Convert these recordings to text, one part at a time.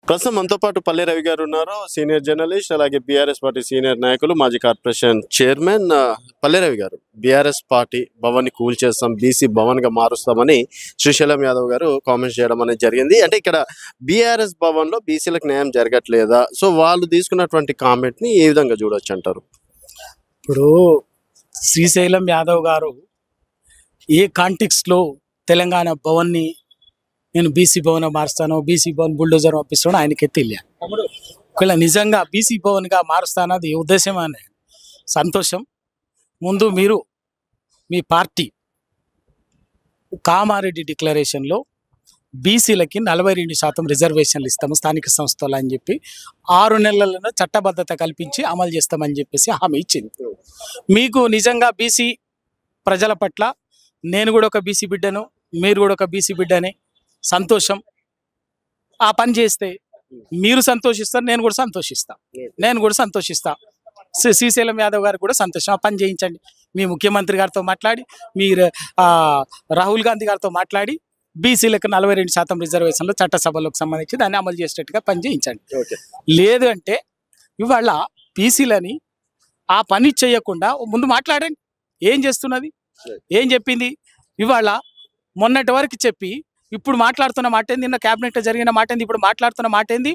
ప్రస్తుతం మనతో పాటు పల్లె రవి గారు ఉన్నారు, సీనియర్ జర్నలిస్ట్, అలాగే బీఆర్ఎస్ పార్టీ సీనియర్ నాయకులు, మాజీ కార్పొరేషన్ చైర్మన్. పల్లె రవి గారు, బీఆర్ఎస్ పార్టీ భవన్ ని కూల్చేస్తాం, బీసీ భవన్ గా మారుస్తామని శ్రీశైలం యాదవ్ గారు కామెంట్స్ చేయడం అనేది జరిగింది. అంటే ఇక్కడ బీఆర్ఎస్ భవన్ లో బీసీలకు న్యాయం జరగట్లేదా? సో వాళ్ళు తీసుకున్నటువంటి కామెంట్ ని ఏ విధంగా చూడొచ్చు అంటారు? ఇప్పుడు శ్రీశైలం యాదవ్ గారు ఏ కాంటెక్స్ట్ లో తెలంగాణ భవన్ ని నేను బీసీ భవన్ మారుస్తాను, బీసీ భవన్ బుల్డోజర్ పంపిస్తాను ఆయనకే తెలియాలి. ఒకవేళ నిజంగా బీసీ భవన్ గా మారుస్తాను అది ఉద్దేశం అనే సంతోషం. ముందు మీరు మీ పార్టీ కామారెడ్డి డిక్లరేషన్లో బీసీలకి 42% రిజర్వేషన్లు ఇస్తాము స్థానిక సంస్థలు అని చెప్పి 6 నెలలను చట్టబద్ధత కల్పించి అమలు చేస్తామని చెప్పేసి హామీ ఇచ్చింది. మీకు నిజంగా బీసీ ప్రజల పట్ల నేను కూడా ఒక బీసీ బిడ్డను, మీరు కూడా ఒక బీసీ బిడ్డని, సంతోషం. ఆ పని చేస్తే మీరు సంతోషిస్తారు, నేను కూడా సంతోషిస్తా. శ్రీశైలం యాదవ్ గారు కూడా సంతోషం. ఆ పని చేయించండి. మీ ముఖ్యమంత్రి గారితో మాట్లాడి, మీరు రాహుల్ గాంధీ గారితో మాట్లాడి బీసీలకు 42% రిజర్వేషన్లు చట్టసభలకు సంబంధించి దాన్ని అమలు చేసేటట్టుగా పని చేయించండి. లేదు అంటే ఇవాళ బీసీలని ఆ పని చేయకుండా ముందు మాట్లాడండి. ఏం చేస్తున్నది, ఏం చెప్పింది? ఇవాళ మొన్నటి వరకు చెప్పి ఇప్పుడు మాట్లాడుతున్న మాట ఏంది? నిన్న క్యాబినెట్లో జరిగిన మాట ఏంది? ఇప్పుడు మాట్లాడుతున్న మాట ఏంది?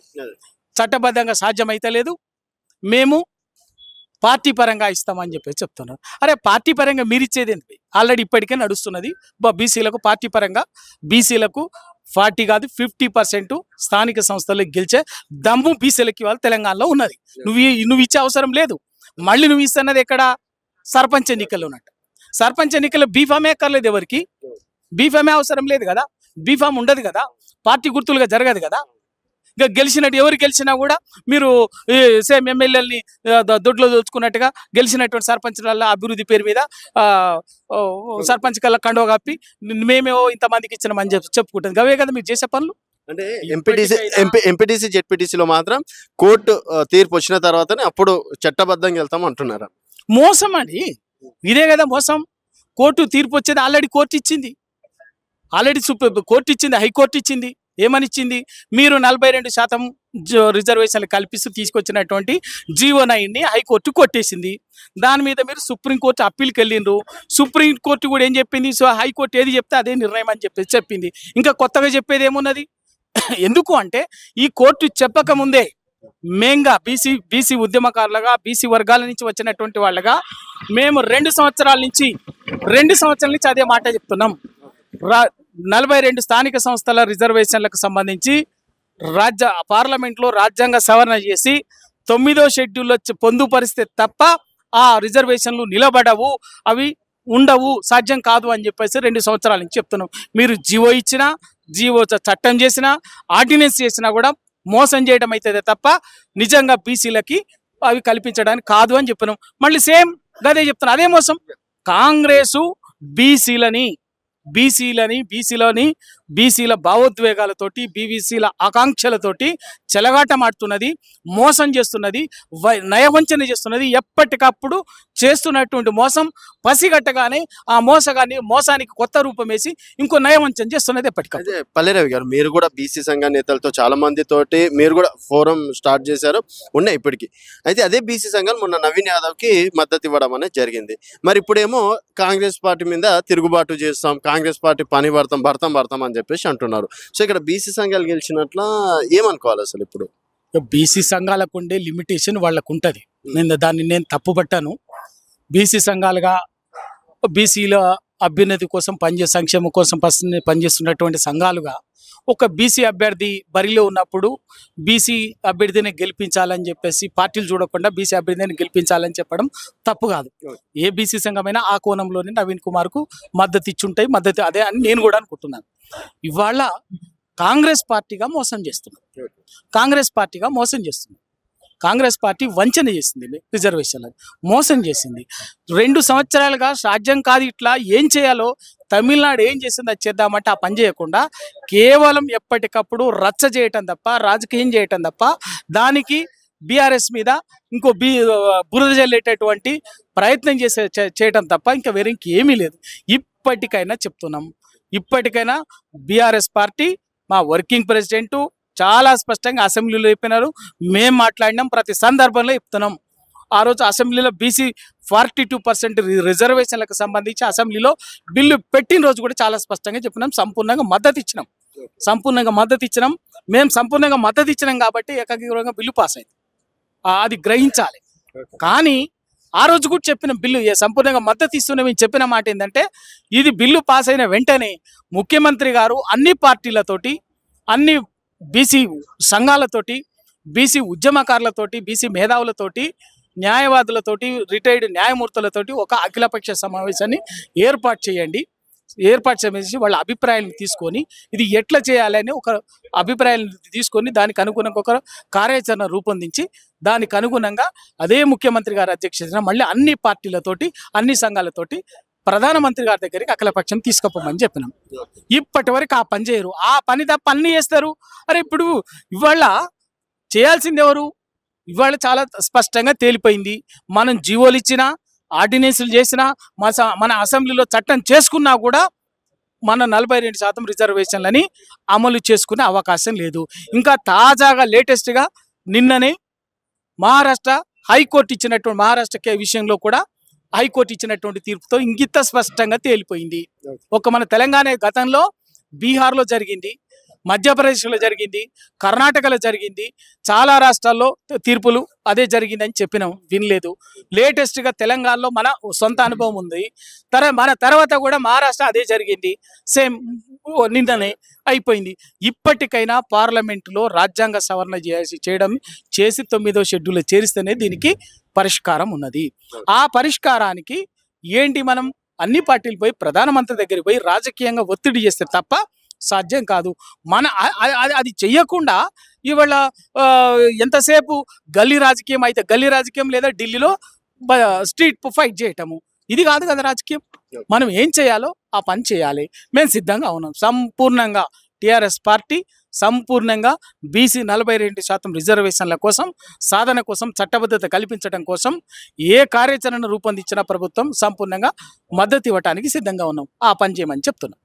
చట్టబద్ధంగా సాధ్యమైతే లేదు, మేము పార్టీ పరంగా ఇస్తామని చెప్పి చెప్తున్నారు. అరే పార్టీ పరంగా మీరు ఇచ్చేది ఏంటి? ఆల్రెడీ ఇప్పటికే నడుస్తున్నది బీసీలకు పార్టీ పరంగా. బీసీలకు 40 కాదు 50% స్థానిక సంస్థలకు గెలిచే దమ్ము బీసీలకి వాళ్ళు తెలంగాణలో ఉన్నది. నువ్వు ఇచ్చే అవసరం లేదు. మళ్ళీ నువ్వు ఇస్తున్నది ఎక్కడ? సర్పంచ్ ఎన్నికల్లో ఉన్నట్టు. సర్పంచ్ ఎన్నికల్లో బీఫామే ఎక్కర్లేదు, ఎవరికి బీఫామే అవసరం లేదు కదా, బీఫామ్ ఉండదు కదా, పార్టీ గుర్తులుగా జరగదు కదా. ఇంకా గెలిచినట్టు ఎవరు గెలిచినా కూడా మీరు సేమ్ ఎమ్మెల్యేలని దొడ్లో దోచుకున్నట్టుగా గెలిచినటువంటి సర్పంచ్ల అభివృద్ధి పేరు మీద సర్పంచ్ కల్లా కండవ కప్పి మేమేమో ఇంతమందికి ఇచ్చినామని చెప్పుకుంటుంది. అవే కదా మీరు చేసే పనులు. అంటే ఎంపీటీసీ జెడ్పీటీసీలో మాత్రం కోర్టు తీర్పు వచ్చిన తర్వాతనే అప్పుడు చట్టబద్ధంగా వెళ్తాం అంటున్నారు. మోసం అండి, ఇదే కదా మోసం. కోర్టు తీర్పు వచ్చేది ఆల్రెడీ కోర్టు ఇచ్చింది, కోర్టు ఇచ్చింది, హైకోర్టు ఇచ్చింది. ఏమని ఇచ్చింది? మీరు 42% రిజర్వేషన్లు కల్పిస్తూ తీసుకొచ్చినటువంటి జీవో9ని హైకోర్టు కొట్టేసింది. దాని మీద మీరు సుప్రీంకోర్టు అప్పీల్కి వెళ్ళిండ్రు. సుప్రీంకోర్టు కూడా ఏం చెప్పింది? సో హైకోర్టు ఏది చెప్తే అదే నిర్ణయం అని చెప్పింది. ఇంకా కొత్తగా చెప్పేది ఏమున్నది? ఎందుకు అంటే ఈ కోర్టు చెప్పకముందే మేంగా బీసీ ఉద్యమకారులుగా, బీసీ వర్గాల నుంచి వచ్చినటువంటి వాళ్ళగా మేము 2 సంవత్సరాల నుంచి అదే మాట చెప్తున్నాం. 42 స్థానిక సంస్థల రిజర్వేషన్లకు సంబంధించి పార్లమెంట్లో రాజ్యాంగ సవరణ చేసి 9వ షెడ్యూల్లో పొందుపరిస్తే తప్ప ఆ రిజర్వేషన్లు నిలబడవు, అవి ఉండవు, సాధ్యం కాదు అని చెప్పేసి 2 సంవత్సరాల నుంచి చెప్తున్నాం. మీరు జీవో ఇచ్చినా, జీవో చట్టం చేసినా, ఆర్డినెన్స్ చేసినా కూడా మోసం చేయడం అవుతుంది తప్ప నిజంగా బీసీలకి అవి కల్పించడానికి కాదు అని చెప్పినాం. మళ్ళీ సేమ్ అదే చెప్తున్నా, అదే మోసం. కాంగ్రెసు బీసీల భావోద్వేగాలతోటి, బీసీల ఆకాంక్షలతోటి చెలగాటమాడుతున్నది, మోసం చేస్తున్నది, నయవంచన చేస్తున్నది. ఎప్పటికప్పుడు చేస్తున్నటువంటి మోసం పసిగట్టగానే ఆ మోసానికి కొత్త రూపం వేసి ఇంకో నయవంచన చేస్తున్నది ఎప్పటికప్పుడు. పల్లె రవి గారు, మీరు కూడా బీసీ సంఘ నేతలతో చాలా మందితోటి మీరు కూడా ఫోరం స్టార్ట్ చేశారు, ఉన్నాయి ఇప్పటికీ. అయితే అదే బీసీ సంఘాలు మొన్న నవీన్ యాదవ్ కి మద్దతు ఇవ్వడం అనేది జరిగింది. మరి ఇప్పుడేమో కాంగ్రెస్ పార్టీ మీద తిరుగుబాటు చేస్తాం, కాంగ్రెస్ పార్టీ పని భర్తం అని చెప్పేసి అంటున్నారు. సో ఇక్కడ బీసీ సంఘాలు గెలిచినట్లా ఏమనుకోవాలి అసలు? ఇప్పుడు బీసీ సంఘాలకు ఉండే లిమిటేషన్ వాళ్ళకు ఉంటుంది. నేను తప్పుపట్టాను. బీసీ సంఘాలుగా బీసీల అభ్యున్నతి కోసం సంక్షేమం కోసం పనిచేస్తున్నటువంటి సంఘాలుగా ఒక బీసీ అభ్యర్థి బరిలో ఉన్నప్పుడు బీసీ అభ్యర్థిని గెలిపించాలని చెప్పేసి పార్టీలు చూడకుండా బీసీ అభ్యర్థిని గెలిపించాలని చెప్పడం తప్పు కాదు. ఏ బీసీ సంఘమైనా ఆ కోణంలోనే నవీన్ కుమార్కు మద్దతు ఇచ్చుంటాయి. అదే అని నేను కూడా అనుకుంటున్నాను. ఇవాళ కాంగ్రెస్ పార్టీగా మోసం చేస్తుంది. కాంగ్రెస్ పార్టీ వంచన చేసింది, రిజర్వేషన్లను మోసం చేసింది. 2 సంవత్సరాలుగా సాధ్యం కాదు, ఇట్లా ఏం చేయాలో తమిళనాడు ఏం చేసింది అది చేద్దామంటే ఆ పని చేయకుండా కేవలం ఎప్పటికప్పుడు రచ్చ చేయటం తప్ప, రాజకీయం చేయటం తప్ప, దానికి బీఆర్ఎస్ మీద ఇంకో బురద జల్లేటటువంటి ప్రయత్నం చేయటం తప్ప ఇంకా వేరే ఇంకేమీ లేదు. ఇప్పటికైనా చెప్తున్నాం, బీఆర్ఎస్ పార్టీ, మా వర్కింగ్ ప్రెసిడెంటు, చాలా స్పష్టంగా అసెంబ్లీలో చెప్పినారు. మేము మాట్లాడినాం, ప్రతి సందర్భంలో చెప్తున్నాం. ఆ రోజు అసెంబ్లీలో బీసీ 42% రిజర్వేషన్లకు సంబంధించి అసెంబ్లీలో బిల్లు పెట్టిన రోజు కూడా చాలా స్పష్టంగా చెప్పినాం. సంపూర్ణంగా మద్దతు ఇచ్చినాం. మేము సంపూర్ణంగా మద్దతు ఇచ్చినాం కాబట్టి ఏకగ్రీవంగా బిల్లు పాస్ అయింది. అది గ్రహించాలి. కానీ ఆ రోజు కూడా చెప్పిన బిల్లు సంపూర్ణంగా మద్దతు ఇస్తూనే మేము చెప్పిన మాట ఏంటంటే, ఇది బిల్లు పాస్ అయిన వెంటనే ముఖ్యమంత్రి గారు అన్ని పార్టీలతోటి, అన్ని బీసీ సంఘాలతోటి, బీసీ ఉద్యమకారులతోటి, బీసీ మేధావులతోటి, న్యాయవాదులతోటి, రిటైర్డ్ న్యాయమూర్తులతోటి ఒక అఖిలపక్ష సమావేశాన్ని ఏర్పాటు చేసి వాళ్ళ అభిప్రాయాలను తీసుకొని ఇది ఎట్లా చేయాలని ఒక అభిప్రాయాలను తీసుకొని దానికి అనుగుణంగా ఒక కార్యాచరణ రూపొందించి దానికి అనుగుణంగా అదే ముఖ్యమంత్రి గారి అధ్యక్షతన మళ్ళీ అన్ని పార్టీలతోటి, అన్ని సంఘాలతోటి ప్రధానమంత్రి గారి దగ్గరికి అఖిలపక్షం తీసుకుపోమని చెప్పినాం. ఇప్పటి వరకు ఆ పని చేయరు. ఆ పని తప్ప అన్ని చేస్తారు. అరే ఇప్పుడు ఇవాళ చేయాల్సింది ఎవరు? ఇవాళ చాలా స్పష్టంగా తేలిపోయింది. మనం జీవోలు ఇచ్చినా, ఆర్డినెన్సులు చేసినా, మన అసెంబ్లీలో చట్టం చేసుకున్నా కూడా మన 42% రిజర్వేషన్లని అమలు చేసుకునే అవకాశం లేదు. ఇంకా తాజాగా లేటెస్ట్గా నిన్ననే మహారాష్ట్ర విషయంలో కూడా హైకోర్టు ఇచ్చినటువంటి తీర్పుతో ఇంగిత స్పష్టంగా తేలిపోయింది. మన తెలంగాణ గతంలో బీహార్లో జరిగింది, మధ్యప్రదేశ్లో జరిగింది, కర్ణాటకలో జరిగింది, చాలా రాష్ట్రాల్లో తీర్పులు అదే జరిగిందని చెప్పినాం, వినలేదు. లేటెస్ట్గా తెలంగాణలో మన సొంత అనుభవం ఉంది. మన తర్వాత కూడా మహారాష్ట్ర అదే జరిగింది, సేమ్ నిన్ననే అయిపోయింది. ఇప్పటికైనా పార్లమెంటులో రాజ్యాంగ సవరణ చేసి 9వ షెడ్యూల్లో చేరిస్తేనే దీనికి పరిష్కారం ఉన్నది. ఆ పరిష్కారానికి ఏంటి, మనం అన్ని పార్టీలు పోయి ప్రధానమంత్రి దగ్గరికి పోయి రాజకీయంగా ఒత్తిడి చేస్తే తప్ప సాధ్యం కాదు. అది చెయ్యకుండా ఇవాళ ఎంతసేపు గల్లీ రాజకీయం లేదా ఢిల్లీలో స్ట్రీట్ ఫైట్ చేయటము, ఇది కాదు కదా రాజకీయం. మనం ఏం చేయాలో ఆ పని చేయాలి. మేము సిద్ధంగా ఉన్నాం. సంపూర్ణంగా టీఆర్ఎస్ పార్టీ సంపూర్ణంగా బీసీ 42% రిజర్వేషన్ల కోసం, సాధన కోసం, చట్టబద్ధత కల్పించడం కోసం ఏ కార్యాచరణ రూపొందించిన ప్రభుత్వం సంపూర్ణంగా మద్దతు ఇవ్వడానికి సిద్ధంగా ఉన్నాం. ఆ పని చేయమని చెప్తున్నాం.